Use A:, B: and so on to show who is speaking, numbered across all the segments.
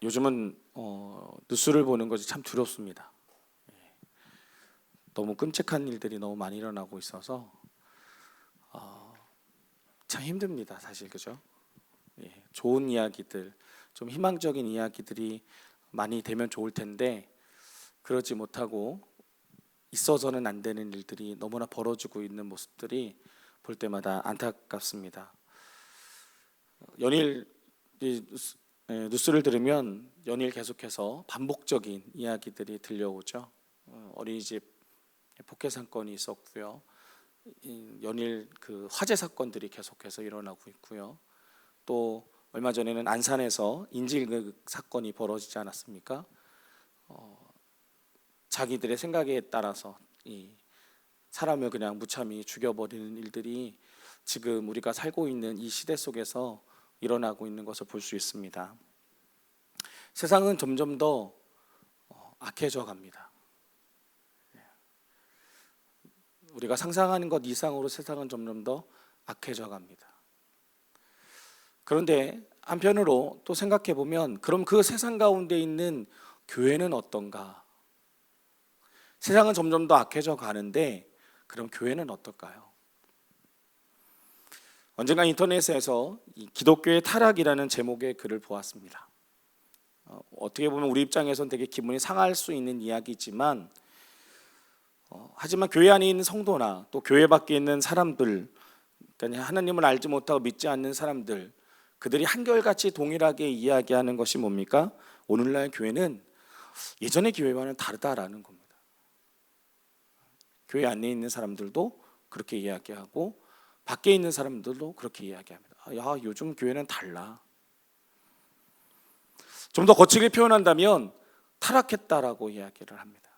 A: 요즘은 뉴스를 보는 것이 참 두렵습니다. 너무 끔찍한 일들이 너무 많이 일어나고 있어서 참 힘듭니다, 사실. 그죠? 좋은 이야기들, 좀 희망적인 이야기들이 많이 되면 좋을 텐데 그러지 못하고 있어서는 안 되는 일들이 너무나 벌어지고 있는 모습들이 볼 때마다 안타깝습니다. 연일 뉴스를 들으면 연일 계속해서 반복적인 이야기들이 들려오죠. 어린이집 폭행 사건이 있었고요. 연일 그 화재 사건들이 계속해서 일어나고 있고요. 또 얼마 전에는 안산에서 인질극 사건이 벌어지지 않았습니까? 자기들의 생각에 따라서 이 사람을 그냥 무참히 죽여버리는 일들이 지금 우리가 살고 있는 이 시대 속에서 일어나고 있는 것을 볼 수 있습니다. 세상은 점점 더 악해져 갑니다. 우리가 상상하는 것 이상으로 세상은 점점 더 악해져 갑니다. 그런데 한편으로 또 생각해 보면 그럼 그 세상 가운데 있는 교회는 어떤가? 세상은 점점 더 악해져 가는데 그럼 교회는 어떨까요? 언젠가 인터넷에서 이 기독교의 타락이라는 제목의 글을 보았습니다. 어떻게 보면 우리 입장에서는 되게 기분이 상할 수 있는 이야기지만 하지만 교회 안에 있는 성도나 또 교회 밖에 있는 사람들, 그러니까 하나님을 알지 못하고 믿지 않는 사람들, 그들이 한결같이 동일하게 이야기하는 것이 뭡니까? 오늘날 교회는 예전의 교회와는 다르다라는 겁니다. 교회 안에 있는 사람들도 그렇게 이야기하고 밖에 있는 사람들도 그렇게 이야기합니다. 야, 요즘 교회는 달라. 좀 더 거칠게 표현한다면 타락했다라고 이야기를 합니다.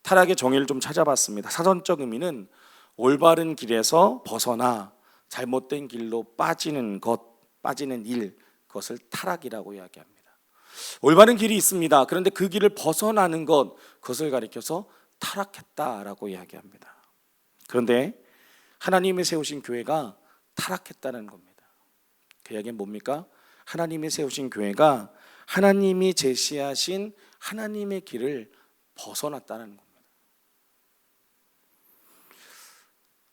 A: 타락의 정의를 좀 찾아봤습니다. 사전적 의미는 올바른 길에서 벗어나 잘못된 길로 빠지는 일, 그것을 타락이라고 이야기합니다. 올바른 길이 있습니다. 그런데 그 길을 벗어나는 것, 그것을 가리켜서 타락했다라고 이야기합니다. 그런데 하나님이 세우신 교회가 타락했다는 겁니다. 그 이야기는 뭡니까? 하나님이 세우신 교회가 하나님이 제시하신 하나님의 길을 벗어났다는 겁니다.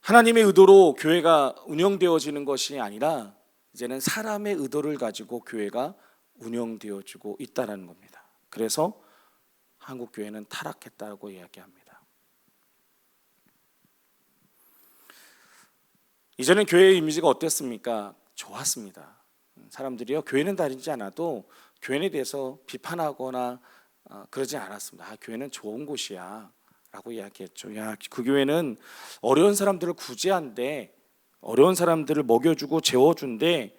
A: 하나님의 의도로 교회가 운영되어지는 것이 아니라 이제는 사람의 의도를 가지고 교회가 운영되어지고 있다는 겁니다. 그래서 한국 교회는 타락했다고 이야기합니다. 이전엔 교회의 이미지가 어땠습니까? 좋았습니다. 사람들이요, 교회는 다니지 않아도 교회에 대해서 비판하거나 그러지 않았습니다. 교회는 좋은 곳이야 라고 이야기했죠. 그 교회는 어려운 사람들을 구제한대, 어려운 사람들을 먹여주고 재워준대.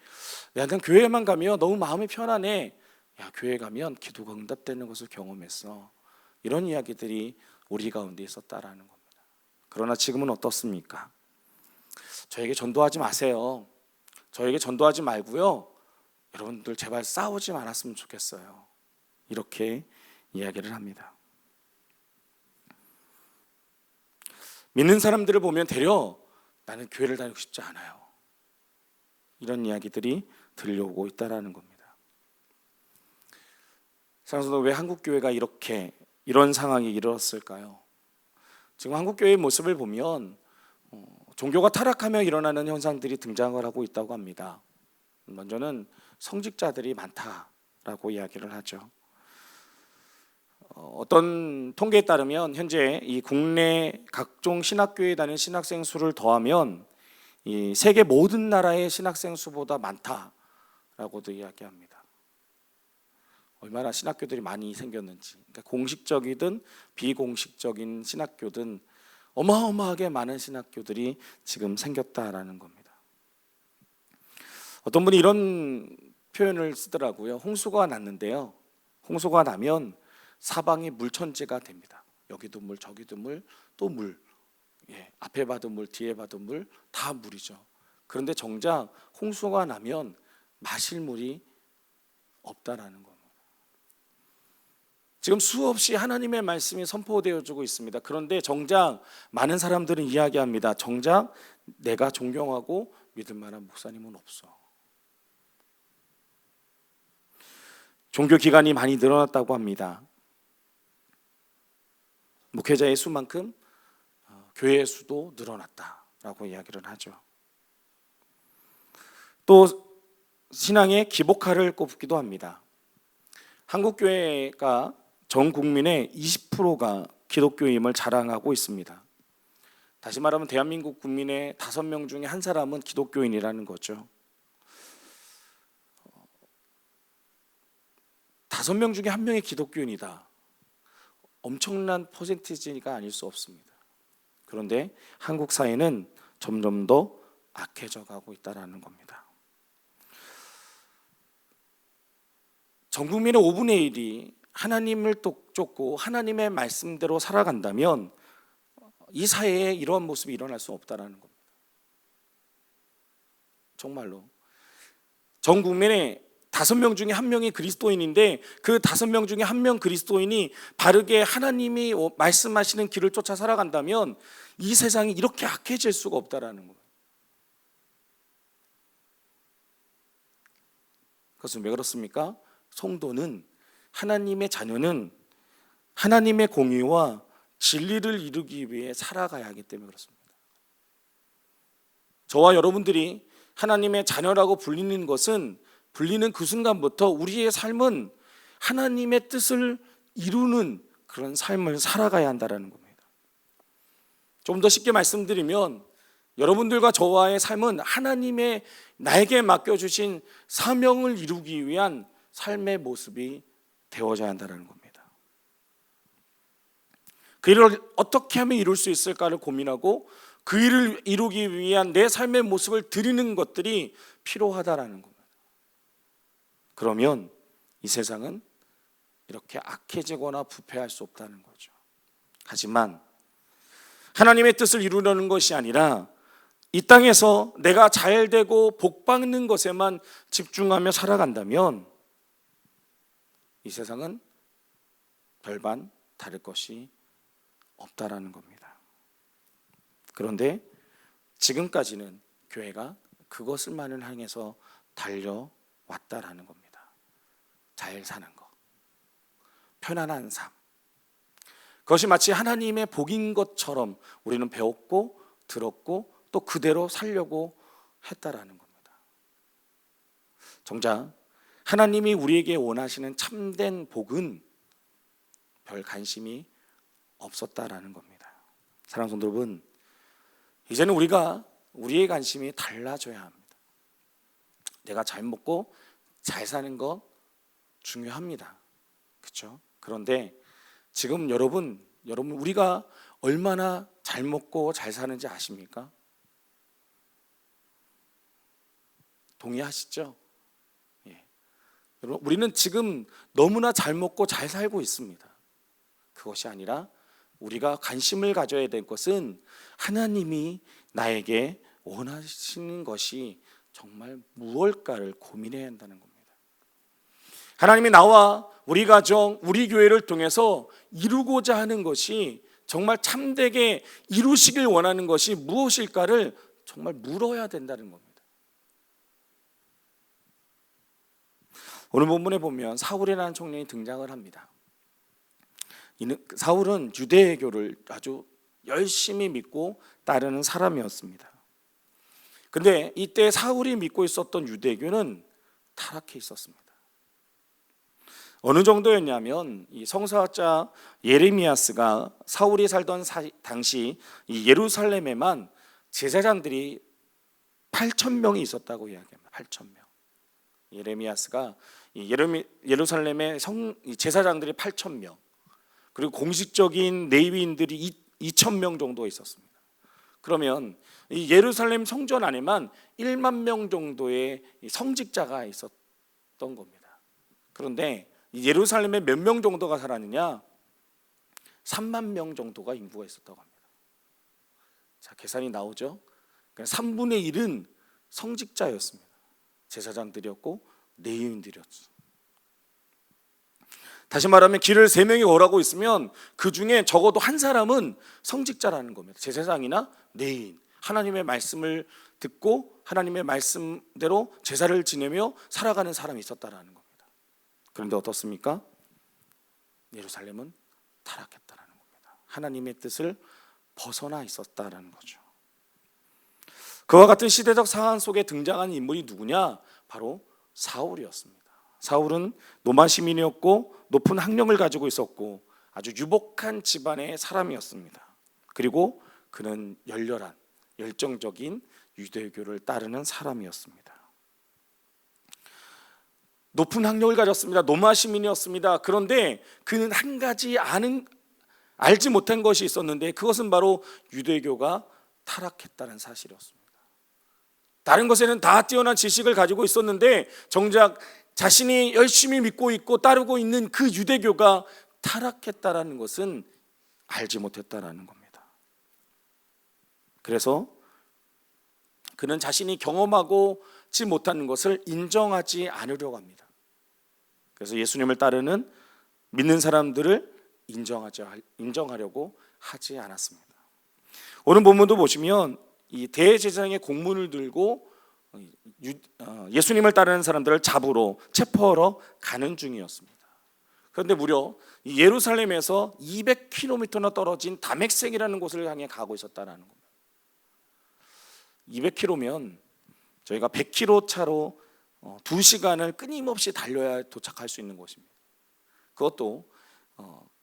A: 난 교회만 가면 너무 마음이 편안해. 교회 가면 기도가 응답되는 것을 경험했어. 이런 이야기들이 우리 가운데 있었다라는 겁니다. 그러나 지금은 어떻습니까? 저에게 전도하지 마세요. 저에게 전도하지 말고요, 여러분들 제발 싸우지 말았으면 좋겠어요. 이렇게 이야기를 합니다. 믿는 사람들을 보면 되려 나는 교회를 다니고 싶지 않아요. 이런 이야기들이 들려오고 있다는 겁니다. 사랑하는 왜 한국 교회가 이런 상황이 일어났을까요? 지금 한국 교회의 모습을 보면 종교가 타락하며 일어나는 현상들이 등장을 하고 있다고 합니다. 먼저는 성직자들이 많다라고 이야기를 하죠. 어떤 통계에 따르면 현재 이 국내 각종 신학교에 다니는 신학생 수를 더하면 이 세계 모든 나라의 신학생 수보다 많다라고도 이야기합니다. 얼마나 신학교들이 많이 생겼는지, 그러니까 공식적이든 비공식적인 신학교든 어마어마하게 많은 신학교들이 지금 생겼다라는 겁니다. 어떤 분이 이런 표현을 쓰더라고요. 홍수가 났는데요, 홍수가 나면 사방이 물천지가 됩니다. 여기도 물, 저기도 물, 또 물. 앞에 봐도 물, 뒤에 봐도 물, 다 물이죠. 그런데 정작 홍수가 나면 마실 물이 없다라는 겁니다. 지금 수없이 하나님의 말씀이 선포되어지고 있습니다. 그런데 정작 많은 사람들은 이야기합니다. 정작 내가 존경하고 믿을 만한 목사님은 없어. 종교 기관이 많이 늘어났다고 합니다. 목회자의 수만큼 교회의 수도 늘어났다라고 이야기를 하죠. 또 신앙의 기복화를 꼽기도 합니다. 한국 교회가 전 국민의 20%가 기독교임을 자랑하고 있습니다. 다시 말하면 대한민국 국민의 5명 중에 한 사람은 기독교인이라는 거죠. 5명 중에 1명이 기독교인이다. 엄청난 퍼센티지가 아닐 수 없습니다. 그런데 한국 사회는 점점 더 악해져 가고 있다는 겁니다. 전 국민의 5분의 1이 하나님을 쫓고 하나님의 말씀대로 살아간다면 이 사회에 이러한 모습이 일어날 수 없다는 겁니다. 정말로 전 국민의 5명 중에 1명이 그리스도인인데 그 5명 중에 1명 그리스도인이 바르게 하나님이 말씀하시는 길을 쫓아 살아간다면 이 세상이 이렇게 악해질 수가 없다는 겁니다. 그것은 왜 그렇습니까? 성도는, 하나님의 자녀는 하나님의 공의와 진리를 이루기 위해 살아가야 하기 때문에 그렇습니다. 저와 여러분들이 하나님의 자녀라고 불리는 그 순간부터 우리의 삶은 하나님의 뜻을 이루는 그런 삶을 살아가야 한다는 겁니다. 좀 더 쉽게 말씀드리면 여러분들과 저와의 삶은 하나님의 나에게 맡겨주신 사명을 이루기 위한 삶의 모습이 되어져야 한다는 겁니다. 그 일을 어떻게 하면 이룰 수 있을까를 고민하고 그 일을 이루기 위한 내 삶의 모습을 드리는 것들이 필요하다는 겁니다. 그러면 이 세상은 이렇게 악해지거나 부패할 수 없다는 거죠. 하지만 하나님의 뜻을 이루려는 것이 아니라 이 땅에서 내가 잘되고 복받는 것에만 집중하며 살아간다면 이 세상은 별반 다를 것이 없다라는 겁니다. 그런데 지금까지는 교회가 그것을만을 향해서 달려왔다라는 겁니다. 잘 사는 것, 편안한 삶, 그것이 마치 하나님의 복인 것처럼 우리는 배웠고 들었고 또 그대로 살려고 했다라는 겁니다. 정작 하나님이 우리에게 원하시는 참된 복은 별 관심이 없었다라는 겁니다. 사랑하는 성도 여러분, 이제는 우리의 관심이 달라져야 합니다. 내가 잘 먹고 잘 사는 거 중요합니다. 그렇죠? 그런데 지금 여러분 우리가 얼마나 잘 먹고 잘 사는지 아십니까? 동의하시죠? 예. 여러분, 우리는 지금 너무나 잘 먹고 잘 살고 있습니다. 그것이 아니라 우리가 관심을 가져야 될 것은 하나님이 나에게 원하시는 것이 정말 무엇일까를 고민해야 한다는 겁니다. 하나님이 나와 우리 가정, 우리 교회를 통해서 이루고자 하는 것이 정말 참되게 이루시길 원하는 것이 무엇일까를 정말 물어야 된다는 겁니다. 오늘 본문에 보면 사울이라는 청년이 등장을 합니다. 사울은 유대교를 아주 열심히 믿고 따르는 사람이었습니다. 근데 이때 사울이 믿고 있었던 유대교는 타락해 있었습니다. 어느 정도였냐면 이 성서학자 예레미야스가 사울이 살던 당시 이 예루살렘에만 제사장들이 8,000명이 있었다고 이야기합니다. 8,000명. 예레미야스가 예루살렘의 제사장들이 8,000명, 그리고 공식적인 레위인들이 2,000명 정도 있었습니다. 그러면 이 예루살렘 성전 안에만 1만 명 정도의 성직자가 있었던 겁니다. 그런데 예루살렘에 몇 명 정도가 살았느냐? 3만 명 정도가 인구가 있었다고 합니다. 자, 계산이 나오죠? 그러니까 3분의 1은 성직자였습니다. 제사장들이었고 레위인들이었죠. 다시 말하면 길을 3명이 걸어가고 있으면 그 중에 적어도 한 사람은 성직자라는 겁니다. 제사장이나 레위인, 하나님의 말씀을 듣고 하나님의 말씀대로 제사를 지내며 살아가는 사람이 있었다라는 겁니다. 그런데 어떻습니까? 예루살렘은 타락했다라는 겁니다. 하나님의 뜻을 벗어나 있었다라는 거죠. 그와 같은 시대적 상황 속에 등장한 인물이 누구냐? 바로 사울이었습니다. 사울은 로마 시민이었고 높은 학력을 가지고 있었고 아주 유복한 집안의 사람이었습니다. 그리고 그는 열렬한 열정적인 유대교를 따르는 사람이었습니다. 높은 학력을 가졌습니다. 로마 시민이었습니다. 그런데 그는 한 가지 알지 못한 것이 있었는데 그것은 바로 유대교가 타락했다는 사실이었습니다. 다른 것에는 다 뛰어난 지식을 가지고 있었는데 정작 자신이 열심히 믿고 있고 따르고 있는 그 유대교가 타락했다라는 것은 알지 못했다라는 겁니다. 그래서 그는 자신이 경험하지 못하는 것을 인정하지 않으려고 합니다. 그래서 예수님을 따르는 믿는 사람들을 인정하려고 하지 않았습니다. 오늘 본문도 보시면 이 대제사장의 공문을 들고 예수님을 따르는 사람들을 잡으러 체포하러 가는 중이었습니다. 그런데 무려 예루살렘에서 200km나 떨어진 다맥색이라는 곳을 향해 가고 있었다는 겁니다. 200km면 저희가 100km 차로 2시간을 끊임없이 달려야 도착할 수 있는 곳입니다. 그것도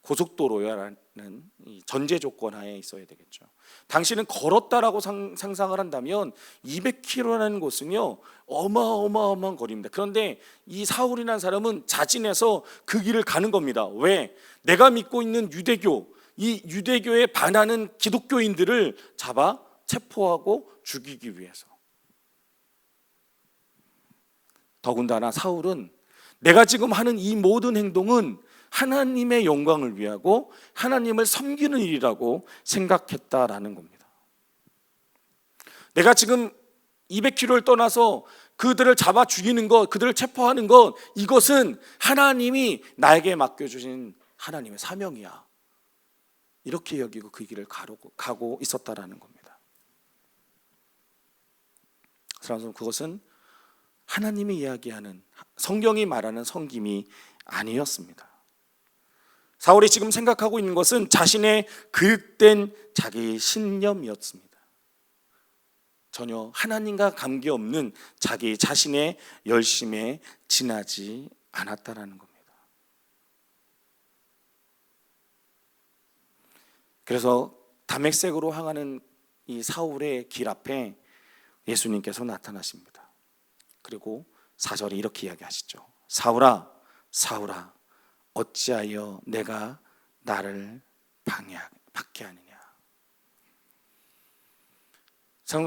A: 고속도로라는 전제 조건 하에 있어야 되겠죠. 당신은 걸었다라고 상상을 한다면 200km라는 곳은요 어마어마한 거리입니다. 그런데 이 사울이라는 사람은 자진해서 그 길을 가는 겁니다. 왜? 내가 믿고 있는 유대교, 이 유대교에 반하는 기독교인들을 잡아 체포하고 죽이기 위해서. 더군다나 사울은 내가 지금 하는 이 모든 행동은 하나님의 영광을 위하고 하나님을 섬기는 일이라고 생각했다라는 겁니다. 내가 지금 200km를 떠나서 그들을 잡아 죽이는 것, 그들을 체포하는 것, 이것은 하나님이 나에게 맡겨주신 하나님의 사명이야. 이렇게 여기고 그 길을 가고 있었다라는 겁니다. 그래서 그것은 하나님이 이야기하는, 성경이 말하는 섬김이 아니었습니다. 사울이 지금 생각하고 있는 것은 자신의 그릇된 자기 신념이었습니다. 전혀 하나님과 관계없는 자기 자신의 열심에 지나지 않았다라는 겁니다. 그래서 다맥색으로 향하는 이 사울의 길 앞에 예수님께서 나타나십니다. 그리고 4절에 이렇게 이야기하시죠. 사울아, 사울아, 어찌하여 내가 나를 박해하느냐.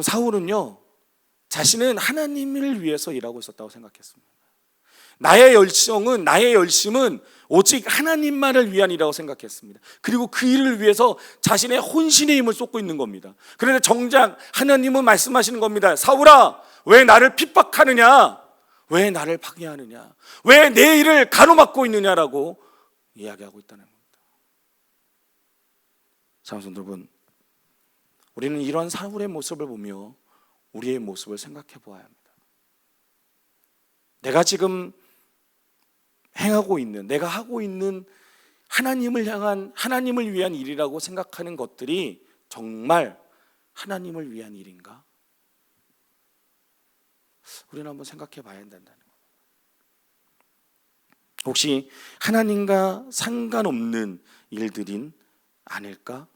A: 사울은요, 자신은 하나님을 위해서 일하고 있었다고 생각했습니다. 나의 열심은 오직 하나님만을 위한 일이라고 생각했습니다. 그리고 그 일을 위해서 자신의 혼신의 힘을 쏟고 있는 겁니다. 그런데 정작 하나님은 말씀하시는 겁니다. 사울아, 왜 나를 핍박하느냐? 왜 나를 방해하느냐? 왜 내 일을 가로막고 있느냐라고 이야기하고 있다는 겁니다. 사랑하는 여러분, 우리는 이런 사울의 모습을 보며 우리의 모습을 생각해 보아야 합니다. 내가 지금 행하고 있는, 내가 하고 있는 하나님을 향한, 하나님을 위한 일이라고 생각하는 것들이 정말 하나님을 위한 일인가? 우리는 한번 생각해 봐야 한다는 거예요. 혹시 하나님과 상관없는 일들인 아닐까?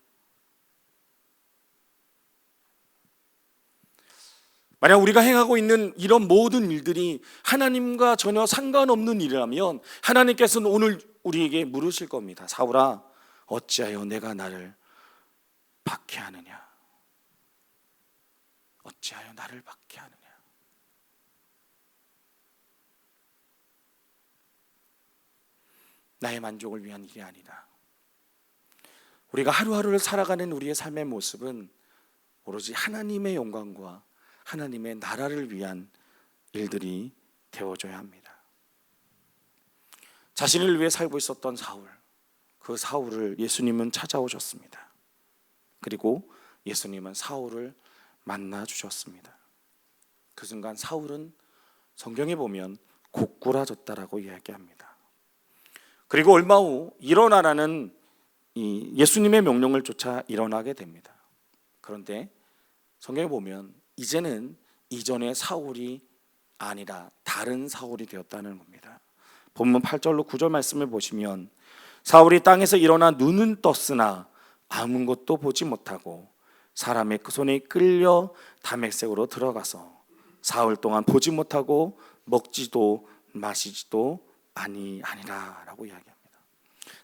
A: 만약 우리가 행하고 있는 이런 모든 일들이 하나님과 전혀 상관없는 일이라면 하나님께서는 오늘 우리에게 물으실 겁니다. 사울아, 어찌하여 내가 나를 박해하느냐? 어찌하여 나를 박해하느냐? 나의 만족을 위한 일이 아니다. 우리가 하루하루를 살아가는 우리의 삶의 모습은 오로지 하나님의 영광과 하나님의 나라를 위한 일들이 되어져야 합니다. 자신을 위해 살고 있었던 사울, 그 사울을 예수님은 찾아오셨습니다. 그리고 예수님은 사울을 만나 주셨습니다. 그 순간 사울은 성경에 보면 고꾸라졌다라고 이야기합니다. 그리고 얼마 후 일어나라는 이 예수님의 명령을 쫓아 일어나게 됩니다. 그런데 성경에 보면 이제는 이전의 사울이 아니라 다른 사울이 되었다는 겁니다. 본문 8절로 9절 말씀을 보시면 사울이 땅에서 일어나 눈은 떴으나 아무것도 보지 못하고 사람의 그 손에 끌려 다메섹으로 들어가서 사흘 동안 보지 못하고 먹지도 마시지도 아니하니라 라고 이야기합니다.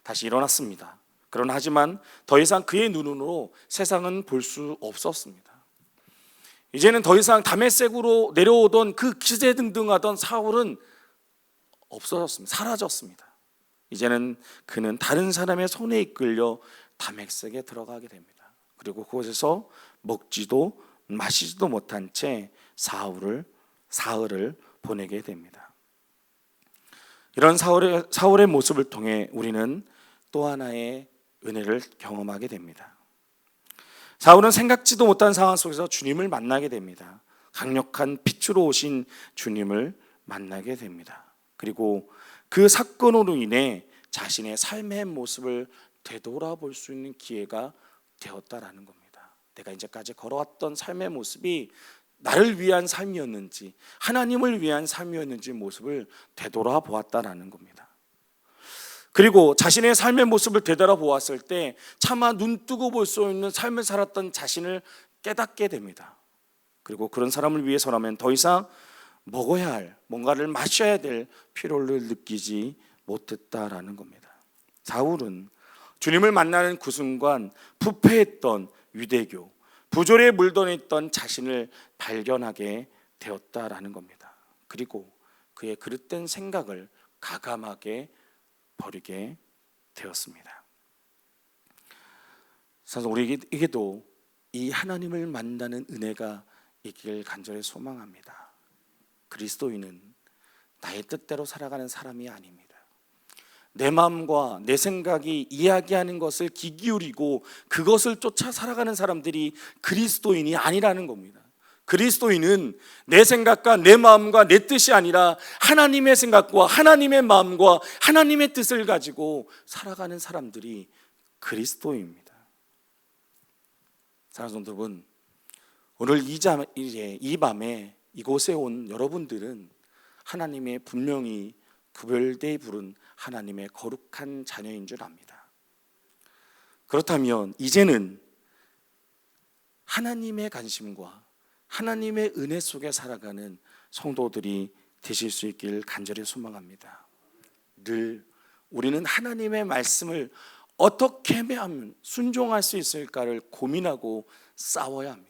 A: 다시 일어났습니다. 그러나 하지만 더 이상 그의 눈으로 세상은 볼 수 없었습니다. 이제는 더 이상 다메섹으로 내려오던 그 기세등등하던 사울은 없어졌습니다. 사라졌습니다. 이제는 그는 다른 사람의 손에 이끌려 다메섹에 들어가게 됩니다. 그리고 그곳에서 먹지도 마시지도 못한 채 사흘을 보내게 됩니다. 이런 사울의 모습을 통해 우리는 또 하나의 은혜를 경험하게 됩니다. 사울은 생각지도 못한 상황 속에서 주님을 만나게 됩니다. 강력한 빛으로 오신 주님을 만나게 됩니다. 그리고 그 사건으로 인해 자신의 삶의 모습을 되돌아볼 수 있는 기회가 되었다라는 겁니다. 내가 이제까지 걸어왔던 삶의 모습이 나를 위한 삶이었는지 하나님을 위한 삶이었는지 모습을 되돌아보았다라는 겁니다. 그리고 자신의 삶의 모습을 되돌아보았을 때 차마 눈뜨고 볼 수 있는 삶을 살았던 자신을 깨닫게 됩니다. 그리고 그런 사람을 위해서라면 더 이상 먹어야 할 뭔가를 마셔야 될 필요를 느끼지 못했다라는 겁니다. 사울은 주님을 만나는 그 순간 부패했던 유대교, 부조리에 물들어 있던 자신을 발견하게 되었다라는 겁니다. 그리고 그의 그릇된 생각을 가감하게 버리게 되었습니다. 사실 우리에게도 이 하나님을 만나는 은혜가 있길 간절히 소망합니다. 그리스도인은 나의 뜻대로 살아가는 사람이 아닙니다. 내 마음과 내 생각이 이야기하는 것을 귀 기울이고 그것을 쫓아 살아가는 사람들이 그리스도인이 아니라는 겁니다. 그리스도인은 내 생각과 내 마음과 내 뜻이 아니라 하나님의 생각과 하나님의 마음과 하나님의 뜻을 가지고 살아가는 사람들이 그리스도입니다. 사랑하는 여러분, 오늘 이 밤에 이곳에 온 여러분들은 하나님의 분명히 구별되이 부른 하나님의 거룩한 자녀인 줄 압니다. 그렇다면 이제는 하나님의 관심과 하나님의 은혜 속에 살아가는 성도들이 되실 수 있길 간절히 소망합니다. 늘 우리는 하나님의 말씀을 어떻게 하면 순종할 수 있을까를 고민하고 싸워야 합니다.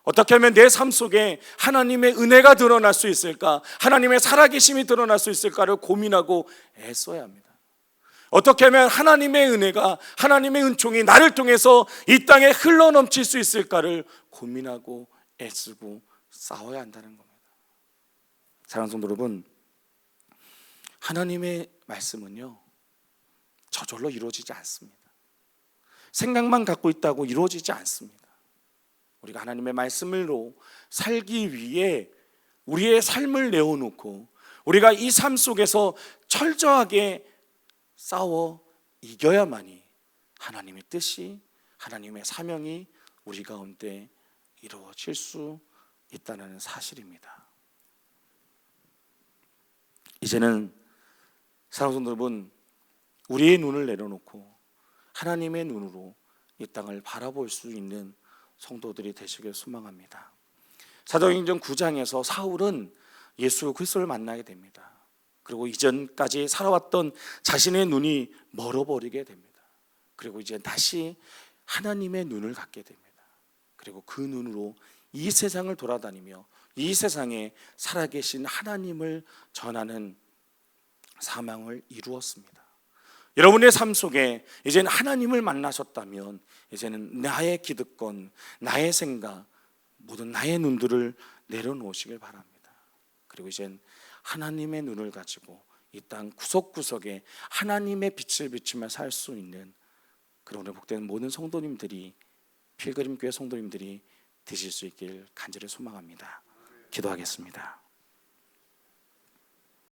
A: 어떻게 하면 내 삶 속에 하나님의 은혜가 드러날 수 있을까, 하나님의 살아계심이 드러날 수 있을까를 고민하고 애써야 합니다. 어떻게 하면 하나님의 은혜가, 하나님의 은총이 나를 통해서 이 땅에 흘러넘칠 수 있을까를 고민하고 애쓰고 싸워야 한다는 겁니다. 사랑하는 성도 여러분, 하나님의 말씀은요 저절로 이루어지지 않습니다. 생각만 갖고 있다고 이루어지지 않습니다. 우리가 하나님의 말씀으로 살기 위해 우리의 삶을 내어놓고 우리가 이 삶 속에서 철저하게 싸워 이겨야만이 하나님의 뜻이, 하나님의 사명이 우리 가운데 이루어질 수 있다는 사실입니다. 이제는 사랑하는 여러분, 우리의 눈을 내려놓고 하나님의 눈으로 이 땅을 바라볼 수 있는 성도들이 되시길 소망합니다. 사도행전 9장에서 사울은 예수 그리스도를 만나게 됩니다. 그리고 이전까지 살아왔던 자신의 눈이 멀어버리게 됩니다. 그리고 이제 다시 하나님의 눈을 갖게 됩니다. 그리고 그 눈으로 이 세상을 돌아다니며 이 세상에 살아계신 하나님을 전하는 사명을 이루었습니다. 여러분의 삶 속에 이제는 하나님을 만나셨다면 이제는 나의 기득권, 나의 생각, 모든 나의 눈들을 내려놓으시길 바랍니다. 그리고 이제는 하나님의 눈을 가지고 이 땅 구석구석에 하나님의 빛을 비추며 살 수 있는 그런 복된 모든 성도님들이, 필그림교회 성도님들이 되실 수 있길 간절히 소망합니다. 기도하겠습니다.